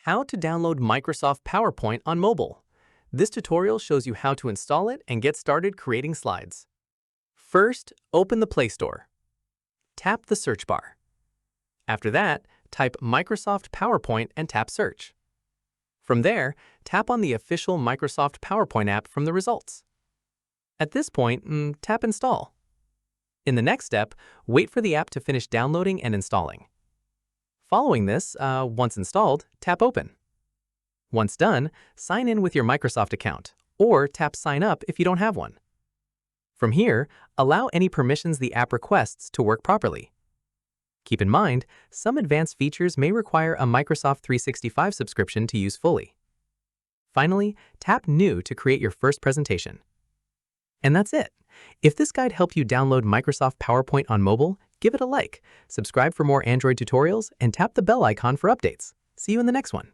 How to download Microsoft PowerPoint on mobile. This tutorial shows you how to install it and get started creating slides. First, open the Play Store. Tap the search bar. After that, type Microsoft PowerPoint and tap Search. From there, tap on the official Microsoft PowerPoint app from the results. At this point, tap Install. In the next step, wait for the app to finish downloading and installing. Following this, once installed, tap Open. Once done, sign in with your Microsoft account, or tap Sign Up if you don't have one. From here, allow any permissions the app requests to work properly. Keep in mind, some advanced features may require a Microsoft 365 subscription to use fully. Finally, tap New to create your first presentation. And that's it. If this guide helped you download Microsoft PowerPoint on mobile, give it a like, subscribe for more Android tutorials, and tap the bell icon for updates. See you in the next one.